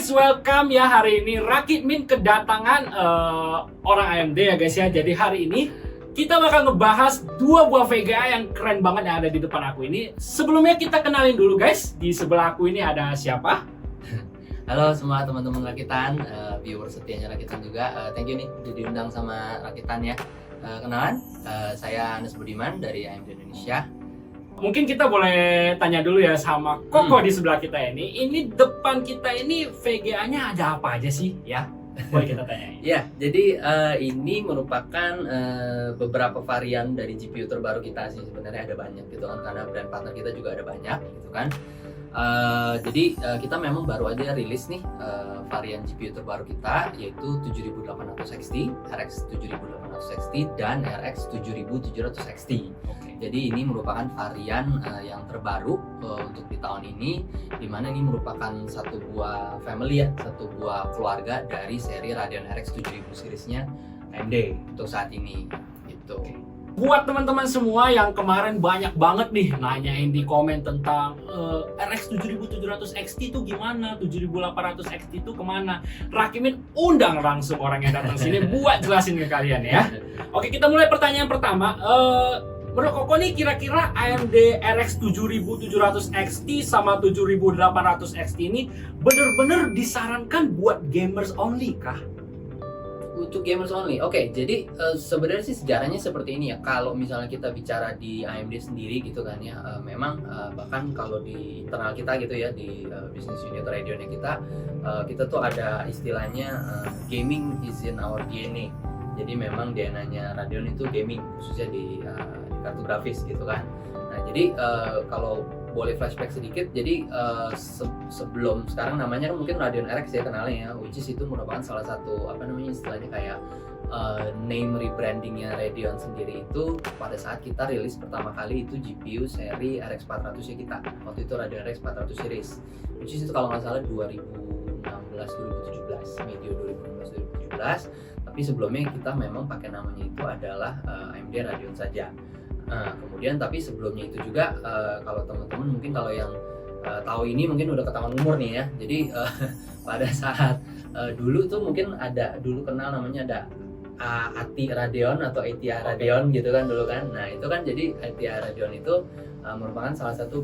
guys, welcome ya. Hari ini Rakit Min kedatangan orang AMD ya guys ya. Jadi hari ini kita bakal ngebahas dua buah VGA yang keren banget yang ada di depan aku ini. Sebelumnya kita kenalin dulu guys. Di sebelah aku ini ada siapa? Halo semua teman-teman Rakitan, viewer setianya Rakitan juga. Thank you nih udah diundang sama Rakitan ya. Kenalan, saya Anas Budiman dari AMD Indonesia. Mungkin kita boleh tanya dulu ya sama Koko di sebelah kita ini. Ini depan kita ini VGA-nya ada apa aja sih ya? Boleh kita tanya. Ya, jadi ini merupakan beberapa varian dari GPU terbaru kita sih. Sebenarnya ada banyak gitu kan, karena brand partner kita juga ada banyak gitu kan. Jadi kita memang baru aja rilis nih varian GPU terbaru kita, yaitu 7800 XT, RX 7800 XT, dan RX 7700 XT. Jadi ini merupakan varian yang terbaru untuk di tahun ini, dimana ini merupakan satu buah family ya, satu buah keluarga dari seri Radeon RX 7000 seriesnya AMD untuk saat ini gitu. Buat teman-teman semua yang kemarin banyak banget nih nanyain di komen tentang RX 7700 XT itu gimana, 7800 XT itu kemana, Rakit Min undang langsung orang yang datang sini buat jelasin ke kalian ya. Oke, kita mulai pertanyaan pertama. Menurut Koko nih kira-kira AMD RX 7700 XT sama 7800 XT ini bener-bener disarankan buat gamers only kah? Untuk gamers only, oke. Jadi sebenarnya sih sejarahnya seperti ini ya. Kalau misalnya kita bicara di AMD sendiri gitu kan ya, memang bahkan kalau di internal kita gitu ya, di business unit Radeonnya kita tuh ada istilahnya gaming is in our DNA. Jadi memang DNA-nya Radeon itu gaming, khususnya di kartu grafis gitu kan. Nah jadi kalau boleh flashback sedikit, jadi sebelum sekarang namanya kan mungkin Radeon RX ya kenalnya ya, which is itu merupakan salah satu apa namanya istilahnya kayak name rebrandingnya Radeon sendiri itu pada saat kita rilis pertama kali itu GPU seri RX 400 ya kita. Waktu itu Radeon RX 400 series, which is itu kalau nggak salah 2016-2017, medio 2016-2017. Tapi sebelumnya kita memang pakai namanya itu adalah AMD Radeon saja. Kemudian tapi sebelumnya itu juga kalau teman-teman mungkin kalau yang tahu ini mungkin udah ketahuan umur nih ya. Jadi pada saat dulu tuh mungkin ada dulu kenal namanya ada ATI Radeon atau ATI Radeon gitu kan dulu kan. Nah itu kan jadi ATI Radeon itu merupakan salah satu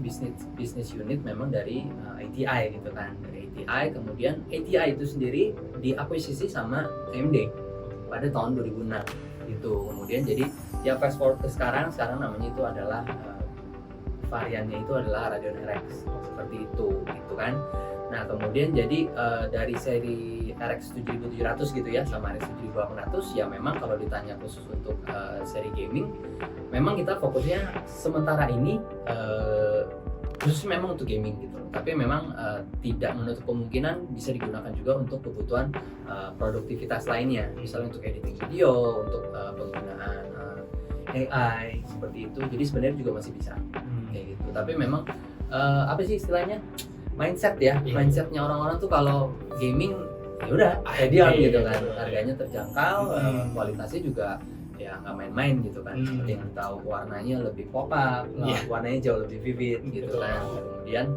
bisnis unit memang dari ATI gitu kan, dari ATI. Kemudian ATI itu sendiri diakuisisi sama AMD pada tahun 2006 gitu. Kemudian jadi ya fast forward ke sekarang namanya itu adalah variannya itu adalah Radeon RX seperti itu gitu kan. Nah kemudian jadi dari seri RX 7700 gitu ya sama RX 7800 ya memang kalau ditanya khusus untuk seri gaming memang kita fokusnya sementara ini khususnya memang untuk gaming gitu. Tapi memang tidak menutup kemungkinan bisa digunakan juga untuk kebutuhan produktivitas lainnya, misalnya untuk editing video, untuk penggunaan AI seperti itu. Jadi sebenarnya juga masih bisa kayak gitu. Tapi memang apa sih istilahnya mindset ya, mindsetnya orang-orang tuh kalau gaming ya udah Radeon gitu kan, harganya terjangkau, kualitasnya juga ya nggak main-main gitu kan. Seperti yang tahu warnanya lebih pop up, warnanya jauh lebih vivid gitu kan. Kemudian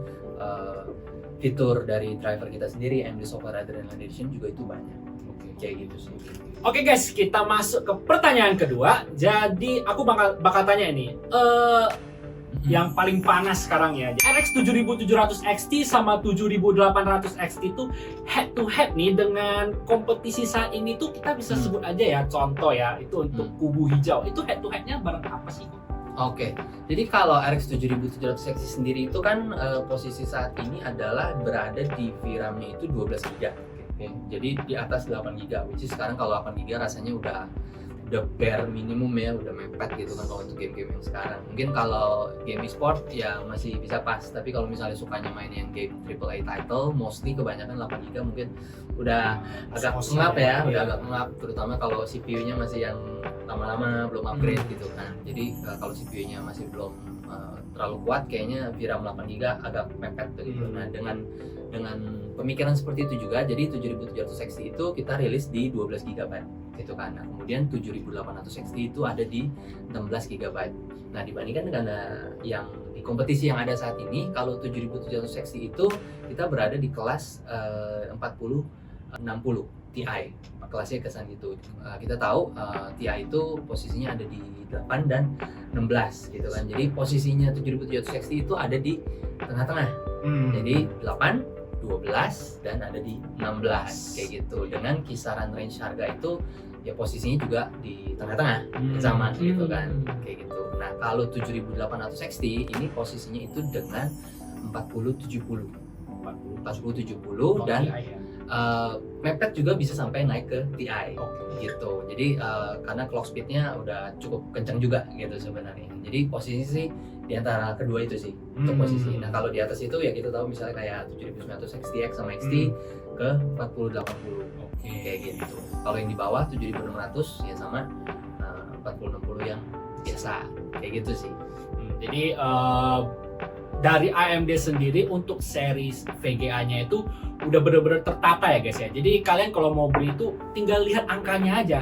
fitur dari driver kita sendiri AMD Software Adrenaline Edition juga itu banyak. Kayak gitu sih. Oke guys, kita masuk ke pertanyaan kedua. Jadi aku bakal tanya ini yang paling panas sekarang ya, RX 7700 XT sama 7800 XT itu head to head nih dengan kompetisi saat ini tuh kita bisa sebut aja ya contoh ya, itu untuk kubu hijau. Itu head to headnya bareng apa sih? Oke, jadi kalau RX 7700 XT sendiri itu kan posisi saat ini adalah berada di VRAM-nya itu 12 GB. Jadi di atas 8 GB, which is sekarang kalau 8 GB rasanya udah bare minimum ya, udah mepet gitu kan kalau untuk game-game yang sekarang. Mungkin kalau game e-sport ya masih bisa pas, tapi kalau misalnya sukanya main yang game AAA title, mostly kebanyakan 8 GB mungkin udah agak ngap ya, udah agak ngap, terutama kalau CPU-nya masih yang lama-lama belum upgrade gitu kan. Jadi kalau CPU-nya masih belum terlalu kuat, kayaknya VRAM 8GB agak mepet begitu. Nah dengan pemikiran seperti itu juga, jadi 7700 XT itu kita rilis di 12GB gitu kan. Nah kemudian 7800 XT itu ada di 16GB. Nah dibandingkan dengan yang di kompetisi yang ada saat ini, kalau 7700 XT itu kita berada di kelas 4060 Ti, kelasnya kesan gitu. Kita tahu Ti itu posisinya ada di 8 dan 16 gitu kan. Jadi posisinya 7700 XT itu ada di tengah-tengah. Jadi 8, 12 dan ada di 16 kayak gitu. Dengan kisaran range harga itu ya posisinya juga di tengah-tengah sama gitu kan. Kayak gitu. Nah, kalau 7800 XT ini posisinya itu dengan 4070 dan mepet juga bisa sampai naik ke Ti gitu. Jadi karena clock speednya udah cukup kencang juga gitu sebenarnya. Jadi posisi sih di antara kedua itu sih untuk posisi. Nah kalau di atas itu ya kita tahu misalnya kayak 7900 XTX sama XT ke 4080 kayak gitu. Kalau yang di bawah 7600 ya sama 4060 yang biasa kayak gitu sih. Jadi dari AMD sendiri untuk series VGA-nya itu udah bener-bener tertata ya guys ya. Jadi kalian kalau mau beli itu tinggal lihat angkanya aja.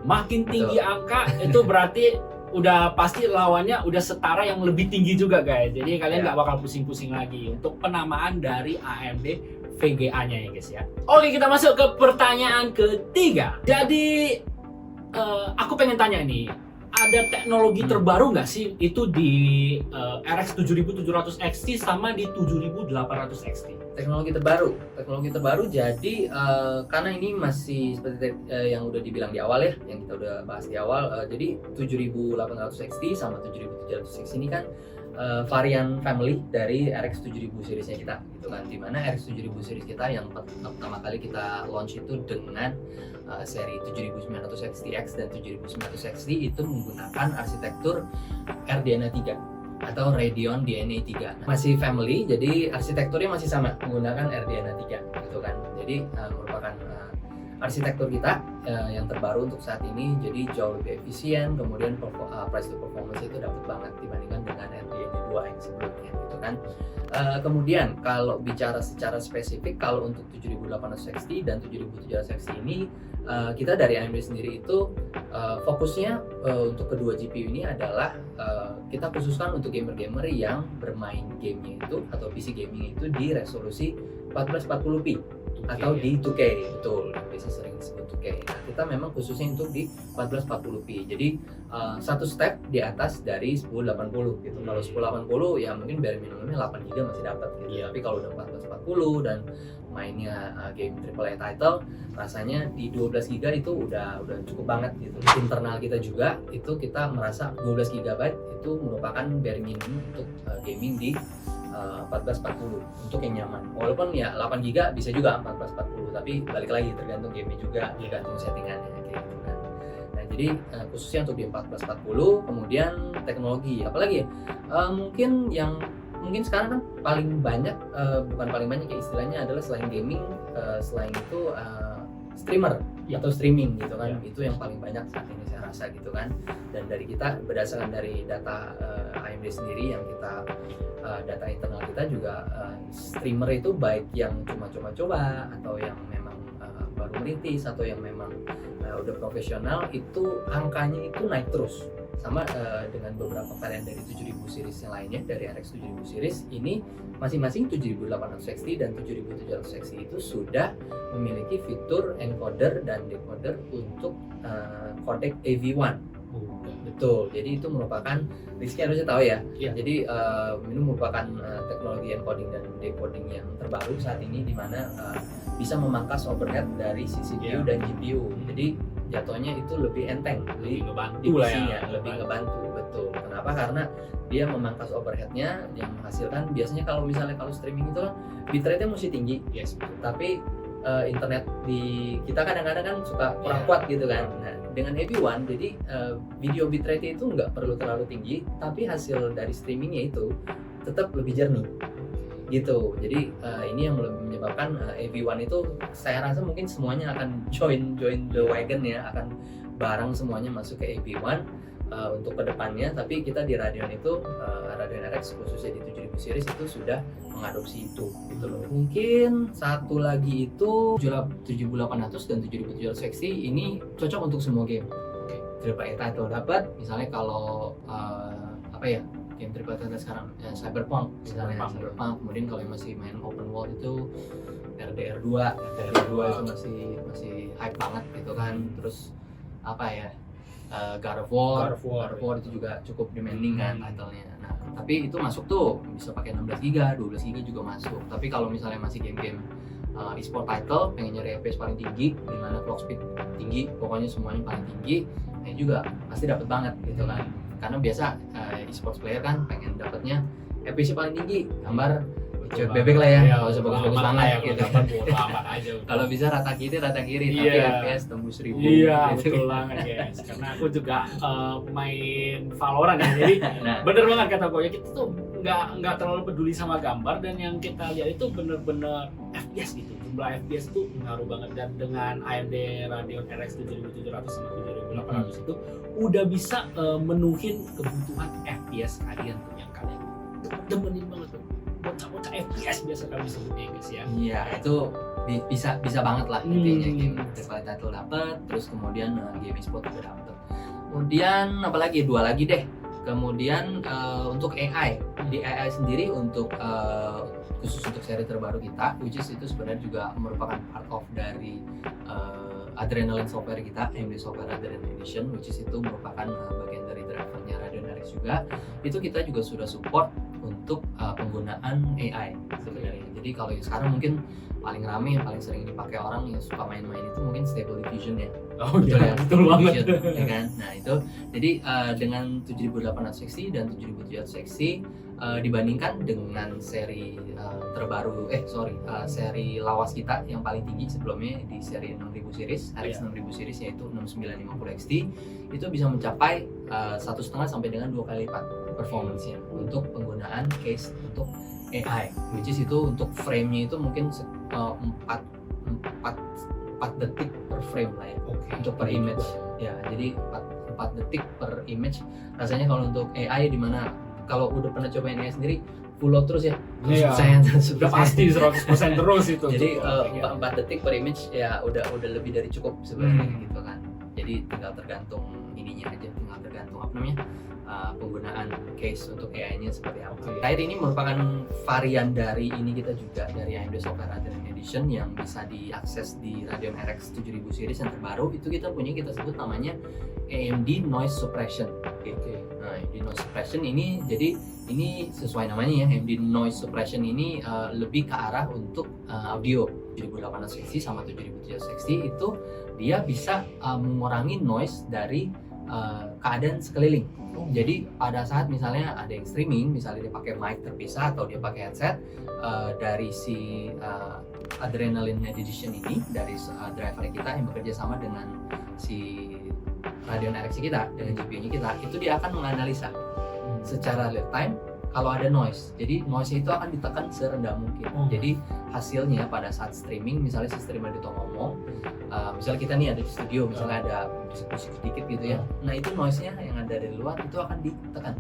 Makin tinggi angka itu berarti udah pasti lawannya udah setara yang lebih tinggi juga guys. Jadi kalian nggak bakal pusing-pusing lagi untuk penamaan dari AMD VGA-nya ya guys ya. Oke, kita masuk ke pertanyaan ketiga. Jadi aku pengen tanya nih, ada teknologi terbaru nggak sih itu di RX 7700 XT sama di 7800 XT? Teknologi terbaru jadi karena ini masih seperti yang udah dibilang di awal ya, yang kita udah bahas di awal, jadi 7800 XT sama 7700 XT ini kan varian family dari RX 7000 seriesnya kita gitu kan, dimana RX 7000 series kita yang pertama kali kita launch itu dengan seri 7900 XTX dan 7900 XT itu menggunakan arsitektur RDNA 3 atau Radeon DNA 3. Masih family, jadi arsitekturnya masih sama menggunakan RDNA 3 gitu kan. Jadi merupakan arsitektur kita yang terbaru untuk saat ini, jadi jauh lebih efisien, kemudian price to performance itu dapat banget dibandingkan dengan RDNA 2 yang sebelumnya gitu kan. Kemudian kalau bicara secara spesifik, kalau untuk 7800 XT dan 7700 XT ini kita dari AMD sendiri itu fokusnya untuk kedua GPU ini adalah kita khususkan untuk gamer-gamer yang bermain gamenya itu atau PC gaming itu di resolusi 1440p atau di 2K, betul, biasa sering disebut 2K. Nah, kita memang khususnya untuk di 1440p. Jadi satu step di atas dari 1080 gitu. Kalau 1080 ya mungkin bare minimumnya 8GB masih dapat gitu. Tapi kalau udah 1440 dan mainnya game AAA title, rasanya di 12GB itu udah cukup banget gitu. Internal kita juga itu kita merasa 12GB itu merupakan bare minimum untuk gaming di 1440 untuk yang nyaman. Walaupun ya 8GB bisa juga 1440, tapi balik lagi tergantung game juga, tergantung settingannya kayak gitu kan. Nah, jadi khususnya untuk di 1440, kemudian teknologi apalagi ya? Mungkin sekarang kan paling banyak, bukan paling banyak ya istilahnya adalah selain gaming, selain itu streamer atau streaming gitu kan. Itu yang paling banyak saat ini saya rasa gitu kan. Dan dari kita berdasarkan dari data AMD sendiri yang kita data internal kita juga, streamer itu baik yang cuma coba-coba atau yang memang baru merintis atau yang memang udah profesional, itu angkanya itu naik terus. Sama dengan beberapa varian dari 7000 series yang lainnya, dari RX 7000 series ini masing-masing 7800 XT dan 7700 XT itu sudah memiliki fitur encoder dan decoder untuk codec AV1. Betul, jadi itu merupakan, Rizky harusnya tahu ya. Jadi ini merupakan teknologi encoding dan decoding yang terbaru saat ini, di mana bisa memangkas overhead dari CPU dan GPU. Jadi jatuhnya itu lebih enteng, lebih ngebantu lah ya, lebih ngebantu, betul. Kenapa? Karena dia memangkas overheadnya yang menghasilkan, biasanya kalau streaming itu kan bitrate-nya mesti tinggi, tapi internet di kita kadang-kadang kan suka kurang kuat gitu kan. Nah, dengan AV1 jadi video bitrate itu nggak perlu terlalu tinggi, tapi hasil dari streamingnya itu tetap lebih jernih gitu. Jadi ini yang menyebabkan AV1 itu saya rasa mungkin semuanya akan join the wagon ya, akan bareng semuanya masuk ke AV1. untuk kedepannya, tapi kita di Radeon itu Radeon RX khususnya di 7000 series itu sudah mengadopsi itu gitu loh. Mungkin satu lagi itu 7800 dan 7700 XT ini cocok untuk semua game. Triple A title dapat, misalnya kalau game triple A title sekarang Cyberpunk misalnya, Cyberpunk. Kemudian kalau yang masih main open world itu RDR 2 itu masih hype banget gitu kan. Terus God of War itu juga cukup demanding kan titlenya. Nah, tapi itu masuk tuh bisa pakai 16 GB, 12 GB juga masuk. Tapi kalau misalnya masih game-game e-sport title, pengen nyari FPS paling tinggi, dimana clock speed tinggi, pokoknya semuanya paling tinggi, nah juga pasti dapat banget gitu kan. Karena biasa e-sports player kan pengen dapatnya FPS paling tinggi, gambar cuek bebek lah ya, kalau bagus-bagus banget gitu. Kalau bisa rata kiri tapi FPS tembus 1000. Iya, gitu. betul banget guys. Karena aku juga main Valorant ya, jadi bener banget kata gue ya, kita tuh nggak terlalu peduli sama gambar, dan yang kita lihat itu bener-bener FPS gitu. Jumlah FPS itu ngaruh banget, dan dengan AMD Radeon RX 7700 sama 7800 itu udah bisa menuhin kebutuhan FPS kalian tuh, yang kalian demenin banget tuh. Bocah-bocah FPS biasa kami sebutnya guys ya. Iya, itu bisa banget lah intinya. Game triple title dapat, terus kemudian game e-sport juga dapat. Kemudian apalagi dua lagi deh. Kemudian untuk AI, di AI sendiri untuk khusus untuk seri terbaru kita, which is itu sebenarnya juga merupakan part of dari Adrenaline software kita, AMD Software Adrenaline Edition, which is itu merupakan bagian dari drivernya Radeon RX juga. Itu kita juga sudah support untuk penggunaan AI sebenarnya. Jadi kalau yang sekarang mungkin paling rame, yang paling sering dipakai orang yang suka main-main itu mungkin Stable Diffusion ya. Oh iya, betul banget. Ya kan? Nah itu, jadi dengan 7800 XT dan 7700 XT dibandingkan dengan seri terbaru, seri lawas kita yang paling tinggi sebelumnya di seri 6000 series, RX 6000 series yaitu 6950 XT, itu bisa mencapai 1,5 sampai dengan 2 kali lipat performance-nya untuk penggunaan case untuk AI, which is itu untuk frame-nya itu mungkin 4 detik per frame lah ya. Untuk per image ya, jadi 4 detik per image. Rasanya kalau untuk AI dimana kalau udah pernah cobain AI sendiri full load terus ya, sudah pasti 100% terus itu. Jadi 4 detik per image ya udah lebih dari cukup sebenarnya gitu kan. Jadi tinggal tergantung ininya aja, tinggal tergantung penggunaan case untuk AI-nya seperti apa. Terakhir ini merupakan varian dari ini kita juga dari AMD Software Adrenaline Edition yang bisa diakses di Radeon RX 7000 series yang terbaru. Itu kita sebut namanya AMD Noise Suppression. Nah, AMD Noise Suppression ini jadi ini sesuai namanya ya, AMD Noise Suppression ini lebih ke arah untuk audio. 7800 XT sama 7700 XT itu dia bisa mengurangi noise dari keadaan sekeliling. Jadi pada saat misalnya ada yang streaming, misalnya dia pakai mic terpisah atau dia pakai headset dari si Adrenaline Edition ini, dari driver kita yang bekerja sama dengan si Radeon RX kita, dengan GPU-nya kita, itu dia akan menganalisa secara real time kalau ada noise. Jadi noise itu akan ditekan serendah mungkin. Jadi hasilnya pada saat streaming, misalnya si streamer itu ngomong, misalnya kita nih ada di studio, misalnya ada bisik-bisik sedikit gitu ya. Nah itu noise-nya yang ada dari luar itu akan ditekan.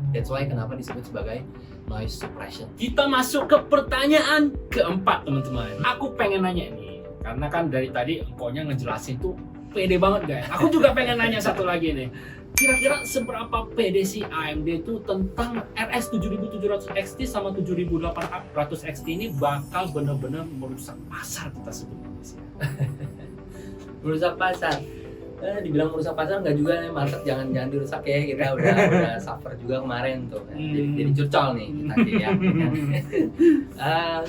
That's why kenapa disebut sebagai noise suppression. Kita masuk ke pertanyaan keempat teman-teman. Aku pengen nanya nih, karena kan dari tadi engkaunya ngejelasin tuh pede banget guys. Aku juga pengen nanya satu lagi nih. Kira-kira seberapa pede sih AMD itu tentang RX 7700 XT sama 7800 XT ini bakal benar-benar merusak pasar kita sebutnya sih. Merusak pasar. Dibilang merusak pasar nggak juga nih, market jangan dirusak ya, kita udah suffer juga kemarin tuh. Jadi curcol nih kita ya.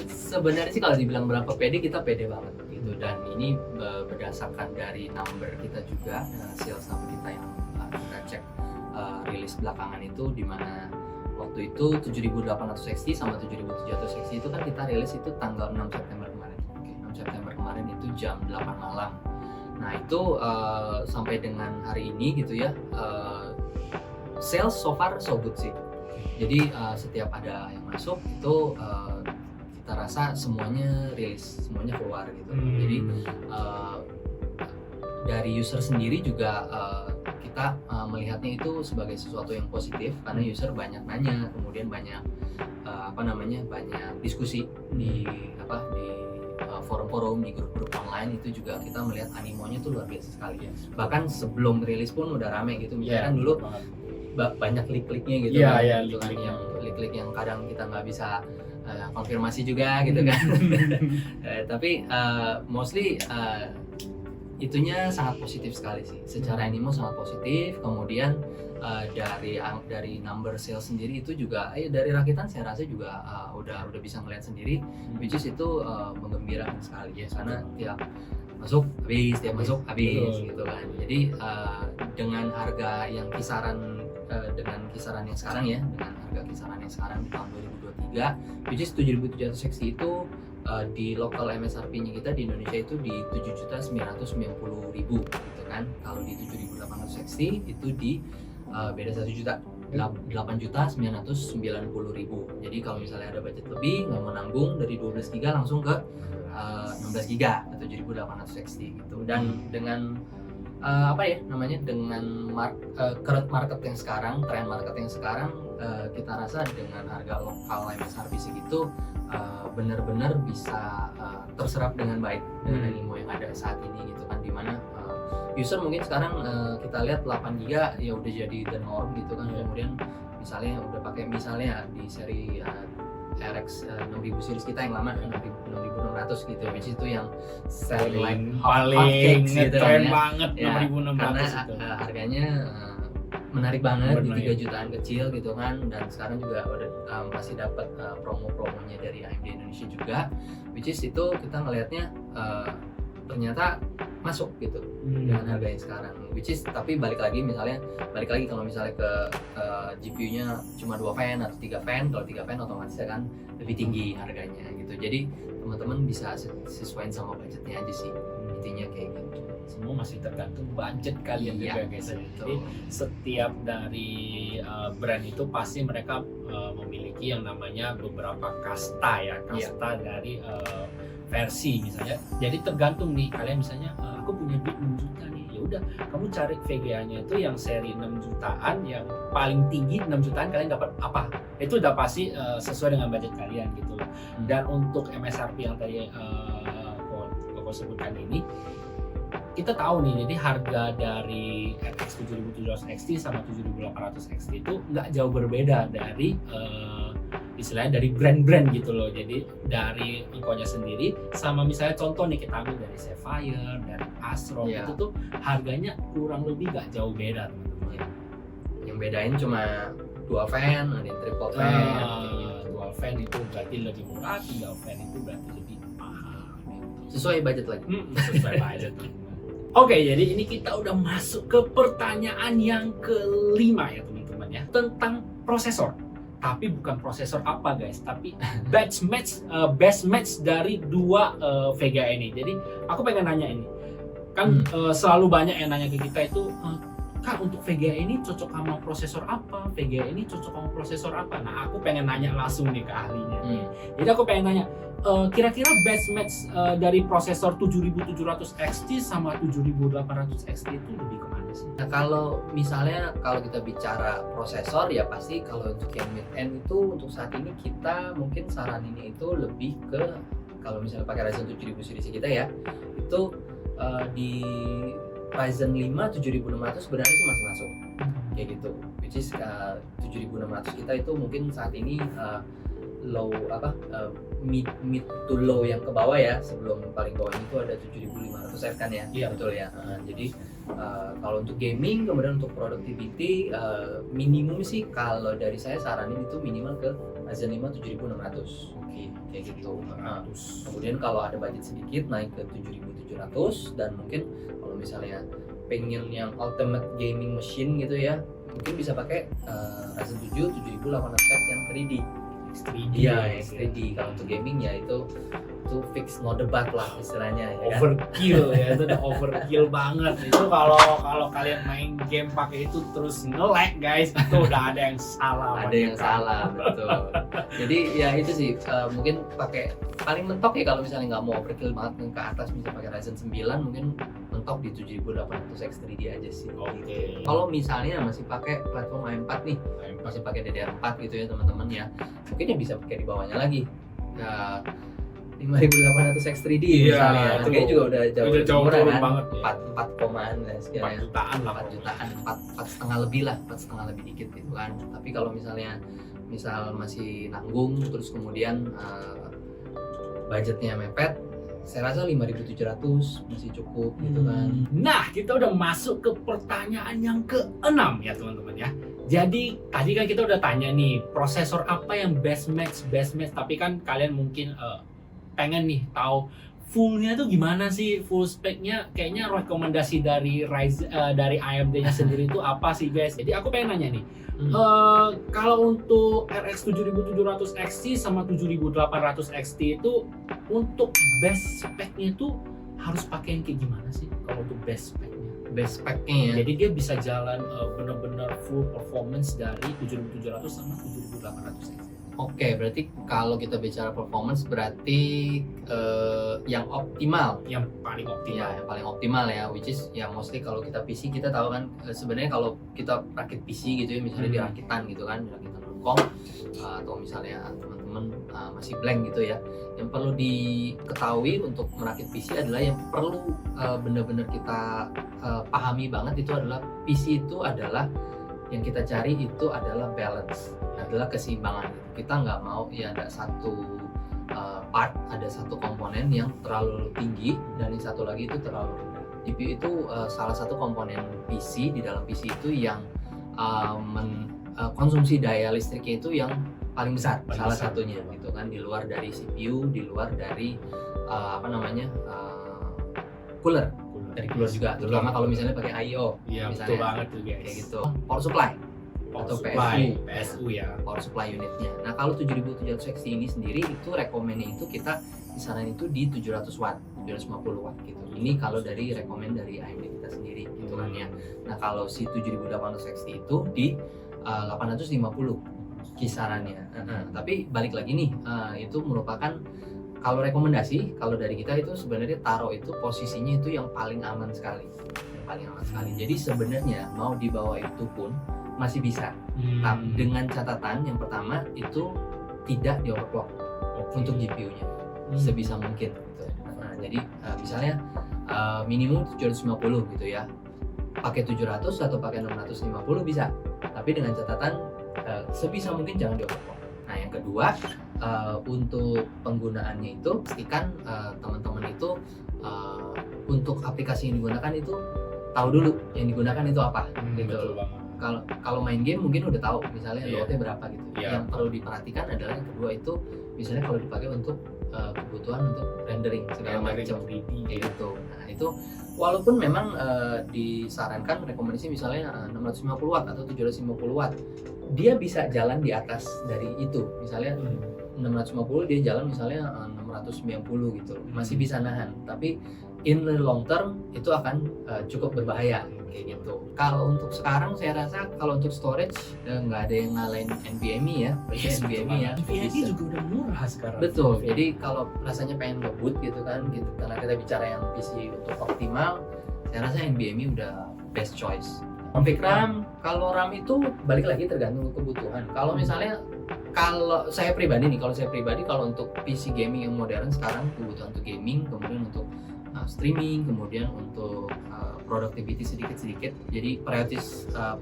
Sebenarnya sih kalau dibilang berapa pede, kita pede banget gitu, dan ini berdasarkan dari number kita juga, sales number kita yang kita cek rilis belakangan itu, dimana waktu itu 7800 XT sama 7700 XT itu kan kita rilis itu tanggal 6 September kemarin. 6 September kemarin itu jam 8 malam. Nah itu sampai dengan hari ini gitu ya, sales so far so good sih. Jadi setiap ada yang masuk itu kita rasa semuanya rilis, semuanya keluar gitu. Jadi dari user sendiri juga kita melihatnya itu sebagai sesuatu yang positif karena user banyak nanya, kemudian banyak banyak diskusi di forum-forum, di grup-grup online. Itu juga kita melihat animonya tuh luar biasa sekali. Bahkan sebelum rilis pun udah rame gitu. Misalkan dulu banyak klik-kliknya gitu gitu kan, yang klik-klik yang kadang kita nggak bisa konfirmasi juga gitu kan. Tapi mostly itunya sangat positif sekali sih. Secara animo sangat positif. Kemudian dari number sales sendiri itu juga dari rakitan saya rasa juga udah bisa ngeliat sendiri, which is itu menggembirakan sekali ya, karena tiap masuk habis gitu kan. Jadi dengan harga yang dengan kisaran yang sekarang ya, dengan harga kisaran yang sekarang di tahun 2023, which is 7.700 XT itu di local MSRP-nya kita di Indonesia itu di 7.990.000 gitu kan. Kalau di 7.800 XT itu di beda 1 juta, 8.990.000. Jadi kalau misalnya ada budget lebih, nggak mau nanggung, dari 12 GB langsung ke 16 GB atau 7.800 XT gitu. Dan dengan dengan current market yang sekarang, trend market yang sekarang, kita rasa dengan harga lokal MSRP segitu benar-benar bisa terserap dengan baik dengan animo yang ada saat ini gitu kan, dimana user mungkin sekarang kita lihat 8 GB ya udah jadi the norm gitu kan. Kemudian misalnya udah pakai misalnya di seri RX 6000 series kita yang lama 6600 gitu, which itu yang selling like paling gitu keren kan, banget ya. 6600 Karena itu. Harganya menarik banget di Menarik. 3 jutaan kecil gitu kan. Dan sekarang juga udah masih dapat promo-promonya dari AMD Indonesia juga, which is itu kita ngelihatnya ternyata masuk gitu dengan harga yang sekarang, which is tapi balik lagi kalau misalnya ke GPU-nya cuma 2 fan atau 3 fan, kalau 3 fan otomatis kan lebih tinggi harganya gitu. Jadi teman-teman bisa sesuaiin sama budgetnya aja sih, intinya kayak gitu. Semua masih tergantung budget kalian juga guys. Jadi setiap dari brand itu pasti mereka memiliki yang namanya beberapa kasta dari versi misalnya. Jadi tergantung nih, kalian misalnya aku punya duit 6 juta nih, ya udah kamu cari VGA-nya itu yang seri 6 jutaan, yang paling tinggi 6 jutaan kalian dapat apa, itu udah pasti sesuai dengan budget kalian gitu loh. Dan untuk MSRP yang tadi aku sebutkan ini, kita tahu nih, jadi harga dari RX 7700 XT sama 7800 XT itu nggak jauh berbeda dari istilahnya dari brand-brand gitu loh. Jadi dari infonya sendiri sama misalnya contoh nih kita ambil dari Sapphire, dari Astro, itu tuh harganya kurang lebih nggak jauh beda teman-teman. Yang bedain cuma 2 fan, ada yang triple fan. Dual fan itu berarti lebih murah, single fan itu berarti lebih mahal. Sesuai budget lagi. Sesuai budget. Oke, jadi ini kita udah masuk ke pertanyaan yang kelima ya teman-teman ya, tentang prosesor. Tapi bukan prosesor apa guys, tapi best match dari dua VGA ini. Jadi aku pengen nanya ini, kan selalu banyak yang nanya ke kita itu, Kak untuk VGA ini cocok sama prosesor apa? VGA ini cocok sama prosesor apa? Nah aku pengen nanya langsung nih ke ahlinya. Jadi aku pengen nanya, kira-kira best match dari prosesor 7700 XT sama 7800 XT itu lebih kemana sih? Nah kalau kita bicara prosesor ya pasti kalau untuk yang mid end itu untuk saat ini kita mungkin saraninnya itu lebih ke, kalau misalnya pakai Ryzen 7000 series kita ya, itu di Ryzen 5 7600 sebenarnya sih masih masuk kayak gitu, which is 7600 kita itu mungkin saat ini mid to low yang ke bawah ya. Sebelum paling bawah itu ada 7500F kan ya. Iya betul ya. Jadi kalau untuk gaming, kemudian untuk productivity, minimum sih kalau dari saya saranin itu minimal ke Ryzen 5 7600. Kayak gitu. Kemudian kalau ada budget sedikit naik ke 7700, dan mungkin kalau misalnya pengen yang ultimate gaming machine gitu ya, mungkin bisa pakai Ryzen 7 7800F yang 3D. X3D. Iya, X3D. Kalau untuk gaming ya itu itu fix no debat lah istilahnya ya kan. Overkill ya, itu udah overkill banget. Itu kalau kalian main game pakai itu terus nge-lag guys, itu udah ada yang salah. Ada yang salah, betul. Jadi ya itu sih mungkin pakai paling mentok ya kalau misalnya nggak mau overkill banget ke atas, misalnya pakai Ryzen 9 mungkin mentok di 7800X 3D aja sih. Oke. Kalau misalnya masih pakai platform AM4 nih, masih pakai DDR4 gitu ya teman-teman ya, mungkin ya bisa pakai di bawahnya lagi. Ya, 5800X 3D misalnya, itu harganya juga udah jauh turun kan? banget. 4 komaan lah 4 sekian. jutaan lah. 4 jutaan, 4 setengah lebih lah, 4 setengah lebih dikit gitu kan. Tapi kalau misalnya masih nanggung terus kemudian budgetnya mepet, saya rasa 5.700 masih cukup gitu kan. Nah, kita udah masuk ke pertanyaan yang ke-6 ya teman-teman ya. Jadi tadi kan kita udah tanya nih, prosesor apa yang best match, tapi kan kalian mungkin pengen nih tahu fullnya tuh gimana sih, full speknya. Kayaknya rekomendasi dari dari AMD-nya sendiri itu apa sih guys. Jadi aku pengen nanya nih, kalau untuk RX 7700 XT sama 7800 XT itu untuk best speknya itu harus pakai yang kayak gimana sih kalau untuk best speknya? Best speknya ya. Jadi dia bisa jalan benar-benar full performance dari 7700 sama 7800 XT. Oke, berarti kalau kita bicara performance berarti yang optimal. Yang paling optimal. Ya, yang paling optimal ya, which is ya mostly kalau kita PC kita tahu kan sebenarnya kalau kita rakit PC gitu ya, misalnya di rakitan gitu kan, di rakitan Hongkong atau misalnya teman-teman masih blank gitu ya. Yang perlu diketahui untuk merakit PC adalah yang perlu benar-benar kita pahami banget itu adalah PC itu adalah yang kita cari itu adalah balance, adalah keseimbangan. Kita nggak mau ya ada satu part, ada satu komponen yang terlalu tinggi dan yang satu lagi itu terlalu rendah. GPU itu salah satu komponen PC, di dalam PC itu yang konsumsi daya listriknya itu yang paling besar, salah satunya gitu kan, di luar dari CPU, di luar dari cooler. Dari cooler juga, terutama kalau misalnya pakai I/O. Iya, misalnya, betul banget tuh guys. kayak gitu. Power supply atau PSU ya. Power supply unitnya. Nah, kalau 7700 XT ini sendiri itu rekomennya itu kita kisaran itu di 700 watt, 750 watt gitu. Ini kalau dari rekomen dari AMD kita sendiri gitu kan ya. Nah, kalau si 7800 XT itu di 850 kisarannya. Tapi balik lagi nih, itu merupakan kalau rekomendasi, kalau dari kita itu sebenarnya taruh itu posisinya itu yang paling aman sekali, yang paling aman sekali. Jadi sebenarnya mau di bawah itu pun masih bisa, dengan catatan yang pertama itu tidak di overclock untuk GPU-nya, sebisa mungkin. Gitu. Nah, jadi misalnya minimum 750 gitu ya, pakai 700 atau pakai 650 bisa, tapi dengan catatan sebisa mungkin jangan di overclock. Nah, yang kedua, untuk penggunaannya itu pastikan teman-teman itu untuk aplikasi yang digunakan itu tahu dulu yang digunakan itu apa gitu. Kalau main game mungkin udah tahu misalnya loadnya berapa gitu. Yang perlu diperhatikan adalah yang kedua itu misalnya kalau dipakai untuk kebutuhan untuk rendering segala macam kayak gitu. Nah, itu walaupun memang disarankan rekomendasi misalnya 650 watt atau 750 watt, dia bisa jalan di atas dari itu. Misalnya 650 dia jalan misalnya 690 gitu, masih bisa nahan. Tapi in the long term itu akan cukup berbahaya kayak gitu. Kalau untuk sekarang saya rasa kalau untuk storage nggak ada yang ngalahin NVMe ya, NVMe ya. NVMe juga udah murah sekarang. Betul. Jadi kalau rasanya pengen ngebut gitu kan, gitu. Karena kita bicara yang PC untuk optimal, saya rasa NVMe udah best choice. Config RAM, kalau RAM itu balik lagi tergantung kebutuhan. Kalau misalnya kalau saya pribadi kalau untuk PC gaming yang modern sekarang kebutuhan untuk gaming, kemudian untuk streaming, kemudian untuk productivity sedikit-sedikit. Jadi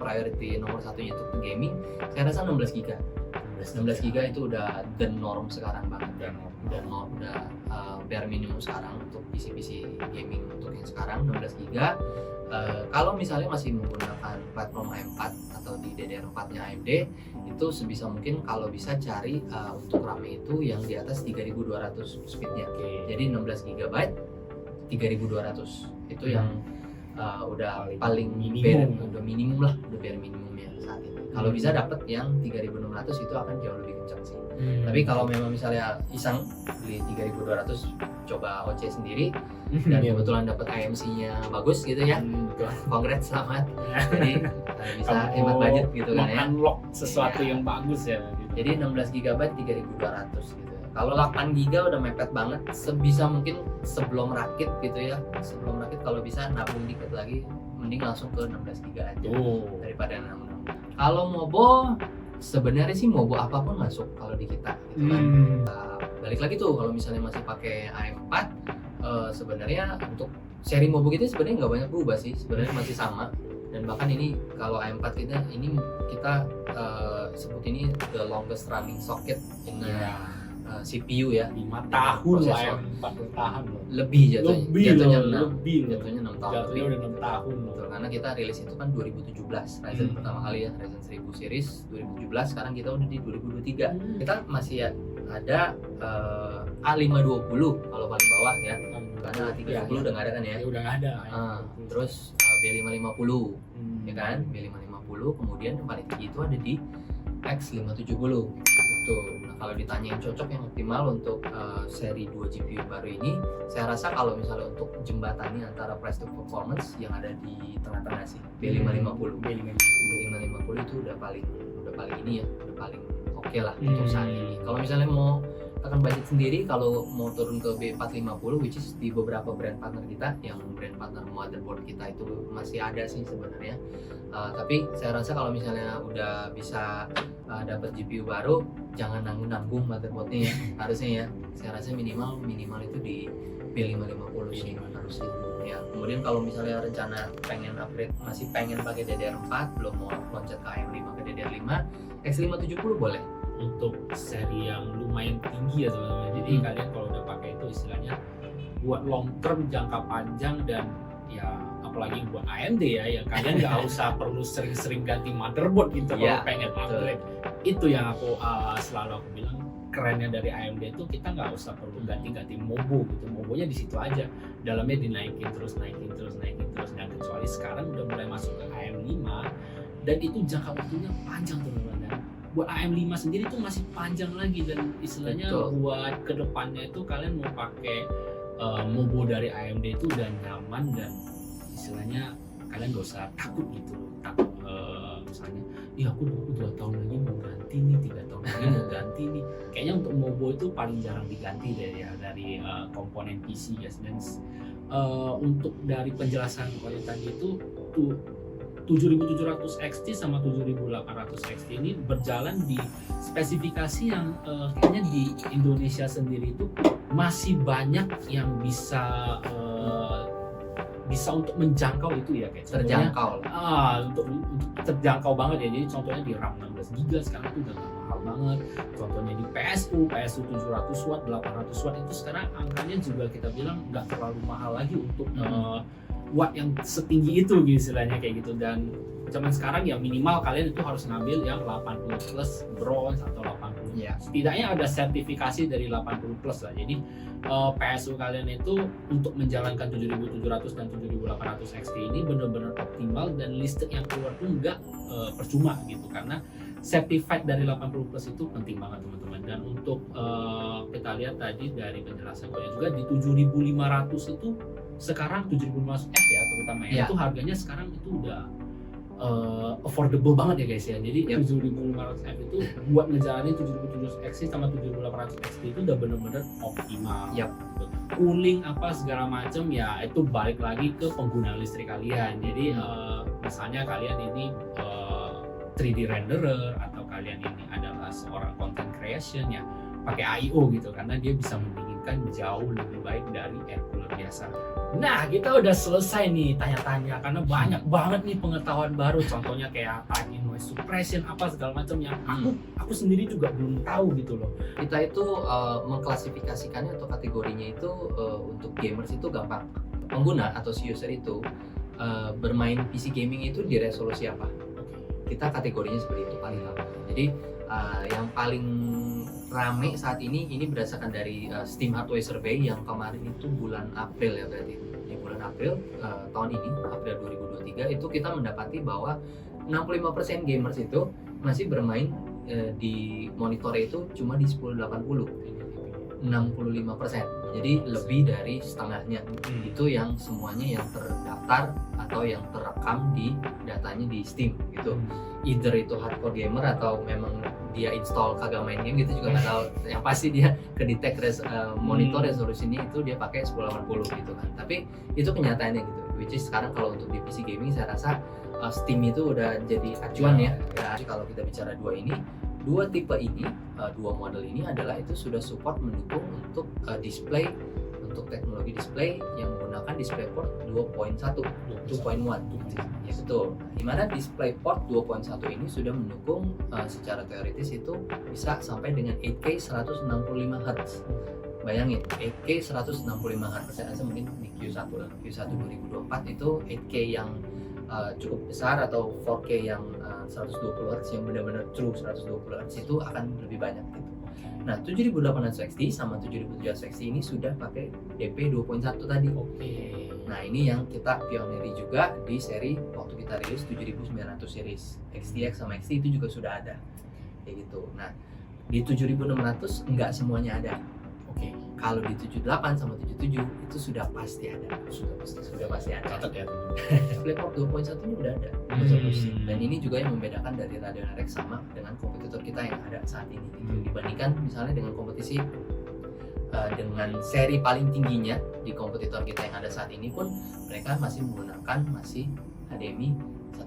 priority nomor satunya itu gaming. Saya rasa 16 GB. 16 GB itu udah the norm sekarang banget. Udah bare minimum sekarang untuk PC gaming untuk yang sekarang 16 GB. Kalau misalnya masih menggunakan platform AM4 atau di DDR4-nya AMD, itu sebisa mungkin kalau bisa cari untuk RAM itu yang di atas 3200 speednya. Jadi 16 GB 3200 itu yang udah Paling paling minimum. udah minimum lah, udah bare minimum ya saat ini. Kalau bisa dapat yang 3.600 itu akan jauh lebih kencang sih. Tapi kalau memang misalnya iseng beli 3.200 coba OC sendiri dan Iya, kebetulan dapat IMC-nya bagus gitu ya, betul. congrats, selamat. Jadi bisa Kamu hemat budget gitu kan ya. unlock sesuatu Iya. yang bagus ya gitu. Jadi 16 GB 3.200 gitu. Kalau 8 GB udah mepet banget, sebisa mungkin sebelum rakit gitu ya. Sebelum rakit kalau bisa nabung dikit lagi, mending langsung ke 16 GB aja daripada 6. Kalau MOBO sebenarnya sih MOBO apapun masuk kalau di kita gitu kan. Balik lagi tuh kalau misalnya masih pakai AM4 sebenarnya untuk seri MOBO kita sebenarnya nggak banyak berubah sih, sebenarnya masih sama. Dan bahkan ini kalau AM4 kita sebut ini the longest running socket in CPU ya. 5 tahun lah Prosesor. yang 4 bertahan loh. Lebih jatuhnya. Jatuhnya 6. lebih loh. Jatuhnya 6 tahun Jatuhnya lebih. udah 6 tahun loh. Betul, karena kita rilis itu kan 2017 Ryzen pertama kali ya, Ryzen 1000 series 2017, sekarang kita udah di 2023. Kita masih ada A520 kalau paling bawah ya, karena A320 udah nggak ada kan ya. Ya udah nggak ada. Terus B550 ya kan, B550, kemudian yang paling tinggi itu ada di X570 gitu. Nah kalau ditanyain cocok yang optimal untuk seri 2 GPU baru ini, saya rasa kalau misalnya untuk jembatannya antara price to performance yang ada di tengah-tengah sih, B550 itu udah paling ini ya, udah paling oke lah untuk saat ini. Kalau misalnya mau tekan budget sendiri, kalau mau turun ke B450, which is di beberapa brand partner kita, yang brand partner motherboard kita itu masih ada sih sebenarnya. Tapi saya rasa kalau misalnya udah bisa dapat GPU baru, jangan nanggung motherboardnya ya, harusnya ya. Saya rasa minimal itu di B550 sih harusnya. Ya, kemudian kalau misalnya rencana pengen upgrade, masih pengen pakai DDR4, belum mau loncat ke AM5 ke DDR5, X570 boleh. Untuk seri yang lumayan tinggi ya teman-teman. Jadi kalian kalau udah pakai itu istilahnya buat long term, jangka panjang, dan ya apalagi buat AMD ya kalian nggak usah perlu sering-sering ganti motherboard gitu kalau pengen upgrade. Itu yang aku selalu aku bilang kerennya dari AMD itu, kita nggak usah perlu ganti-ganti MOBO gitu. MOBO-nya di situ aja, dalamnya dinaikin terus. Dan kecuali sekarang udah mulai masuk ke AM5 dan itu jangka waktunya panjang teman-teman. Buat AM5 sendiri tuh masih panjang lagi, dan istilahnya buat kedepannya itu kalian mau pakai MOBO dari AMD itu udah nyaman, dan istilahnya kalian gak usah takut gitu, misalnya aku 2 tahun lagi mau ganti nih, 3 tahun lagi mau ganti nih. Kayaknya untuk MOBO itu paling jarang diganti dari komponen PC guys. Dan untuk dari penjelasan kalian tadi itu tuh 7700 XT sama 7800 XT ini berjalan di spesifikasi yang kayaknya di Indonesia sendiri itu masih banyak yang bisa untuk menjangkau itu ya, kayak terjangkau untuk terjangkau banget ya. Jadi contohnya di RAM 16 GB sekarang itu udah gak mahal banget. Contohnya di PSU 700 watt, 800 watt itu sekarang angkanya juga kita bilang nggak terlalu mahal lagi untuk watt yang setinggi itu gitu, istilahnya kayak gitu. Dan zaman sekarang ya minimal kalian itu harus ngambil yang 80 plus bronze atau 80 ya. Setidaknya ada sertifikasi dari 80 plus lah. Jadi PSU kalian itu untuk menjalankan 7700 dan 7800 XT ini benar-benar optimal, dan listrik yang keluar tuh nggak percuma gitu, karena certified dari 80 plus itu penting banget teman-teman. Dan untuk kita lihat tadi dari penjelasan gue juga di 7500 itu sekarang 7500F ya terutama ya, itu harganya sekarang itu udah affordable banget ya guys ya. Jadi 7500F itu buat ngejalanin 7700 XT sama 7800 XT itu udah bener-bener optimal. Cooling apa segala macam ya itu balik lagi ke pengguna listrik kalian. Jadi misalnya kalian ini 3D renderer atau kalian ini adalah seorang content creation ya, pakai I/O gitu, karena dia bisa mendinginkan jauh lebih baik dari air cooler biasa. Nah, kita udah selesai nih tanya-tanya, karena banyak banget nih pengetahuan baru, contohnya kayak tadi noise suppression apa segala macam yang aku sendiri juga belum tahu gitu loh. Kita itu mengklasifikasikannya atau kategorinya itu untuk gamers itu gampang. Pengguna atau si user itu bermain PC gaming itu di resolusi apa? Kita kategorinya seperti itu paling lama. Jadi yang paling rame saat ini berdasarkan dari Steam Hardware Survey yang kemarin itu bulan April ya, berarti di bulan April tahun ini, April 2023, itu kita mendapati bahwa 65% gamers itu masih bermain di monitornya itu cuma di 1080, 65%. Jadi lebih dari setengahnya itu yang semuanya yang terdaftar atau yang terekam di datanya di Steam gitu. Either itu hardcore gamer atau memang dia install kagak main game gitu juga nggak tahu. Yang pasti dia kedetek monitor resolusinya itu dia pakai 1080 gitu kan. Tapi itu kenyataannya gitu. Which is sekarang kalau untuk di PC gaming saya rasa Steam itu udah jadi acuan ya. Jadi kalau kita bicara dua tipe ini, dua model ini adalah itu sudah support mendukung untuk display, untuk teknologi display yang menggunakan DisplayPort 2.1, 2.1. Ya betul. Dimana DisplayPort 2.1 ini sudah mendukung secara teoritis itu bisa sampai dengan 8K 165 Hz. Bayangin, 8K 165 Hz, saya rasa mungkin di Q1 lah, Q1 2024 itu 8K yang cukup besar atau 4K yang 120 Hz yang benar-benar true 120 Hz itu akan lebih banyak gitu. Nah, 7800 XT sama 7700 XT ini sudah pakai DP 2.1 tadi. Nah, ini yang kita pioniri juga di seri waktu kita rilis 7900 series. XTX sama XT itu juga sudah ada. Kayak gitu. Nah, di 7600 enggak semuanya ada. Kalau di 78 sama 77 itu sudah pasti ada. Sudah pasti ada. Catat ya. DisplayPort 2.1 ini udah ada. Dan ini juga yang membedakan dari Radeon RX sama dengan kompetitor kita yang ada saat ini gitu. Dibandingkan misalnya dengan kompetisi dengan seri paling tingginya di kompetitor kita yang ada saat ini pun mereka masih menggunakan HDMI 1.4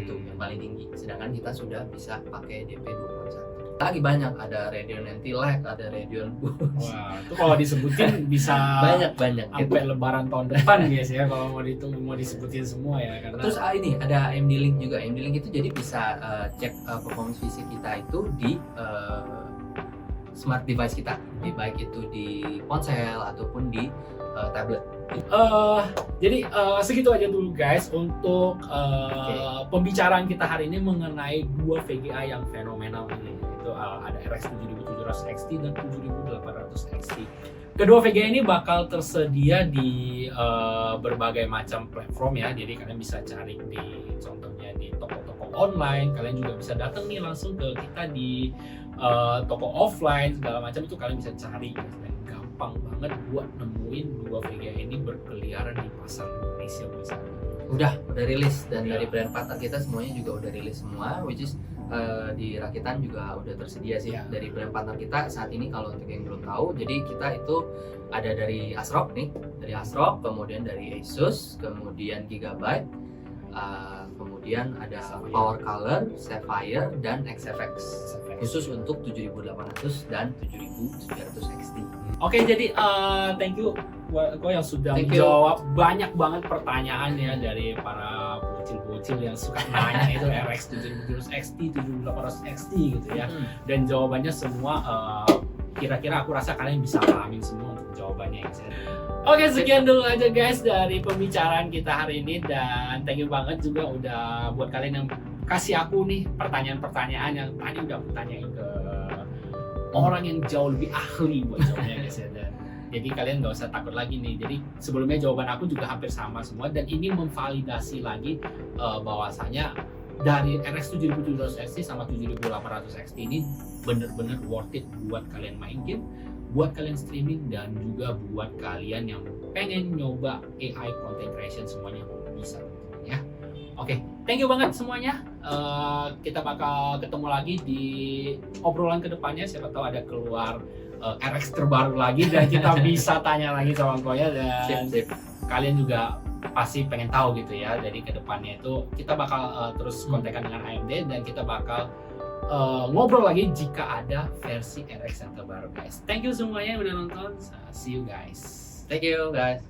gitu yang paling tinggi. Sedangkan kita sudah bisa pakai DP 2.1. Lagi banyak, ada Radeon Anti-Lag, ada Radeon Boost. Wah, itu kalau disebutin bisa banyak sampai lebaran tahun depan guys ya kalau mau disebutin semua ya karena terus ini ada AMD Link juga. AMD Link itu jadi bisa cek performance fisik kita itu di smart device kita, baik itu di ponsel ataupun di tablet. Jadi segitu aja dulu guys untuk pembicaraan kita hari ini mengenai dua VGA yang fenomenal ini. Itu ada RX 7700 XT dan 7800 XT. Kedua VGA ini bakal tersedia di berbagai macam platform ya. Jadi kalian bisa cari contohnya di toko-toko online. Kalian juga bisa datang nih langsung ke kita di toko offline segala macam itu kalian bisa cari. Gampang banget buat nemuin dua VGA ini berkeliaran di pasar Indonesia misalnya. Udah rilis dan dari brand partner kita semuanya juga udah rilis semua, which is di rakitan juga udah tersedia sih dari brand partner kita saat ini. Kalau untuk yang belum tahu, jadi kita itu ada dari ASRock nih, kemudian dari Asus, kemudian Gigabyte, kemudian ada Power Color, Sapphire, dan XFX khusus untuk 7800 dan 7700 XT. Oke, jadi thank you kau yang sudah menjawab banyak banget pertanyaan ya dari para bocil-bocil yang suka nanya itu RX 7700 XT, 7800 XT gitu ya. Dan jawabannya semua kira-kira aku rasa kalian bisa pahamin semua untuk jawabannya guys. Oke, sekian dulu aja guys dari pembicaraan kita hari ini dan thank you banget juga udah buat kalian yang kasih aku nih pertanyaan-pertanyaan yang tadi udah aku tanyain ke orang yang jauh lebih ahli buat jawabnya guys ya. Dan jadi kalian nggak usah takut lagi nih. Jadi sebelumnya jawaban aku juga hampir sama semua dan ini memvalidasi lagi bahwasanya dari RX 7700 XT sama 7800 XT ini bener-bener worth it buat kalian main game, buat kalian streaming dan juga buat kalian yang pengen nyoba AI content creation semuanya bisa ya. Oke, thank you banget semuanya. Kita bakal ketemu lagi di obrolan kedepannya. Siapa tahu ada keluar RX terbaru lagi dan kita bisa tanya lagi sama Koya dan kalian juga pasti pengen tahu gitu ya. Jadi kedepannya itu kita bakal terus kontekan dengan AMD dan kita bakal ngobrol lagi jika ada versi RX yang terbaru guys. Thank you semuanya yang udah nonton. See you guys. Thank you guys.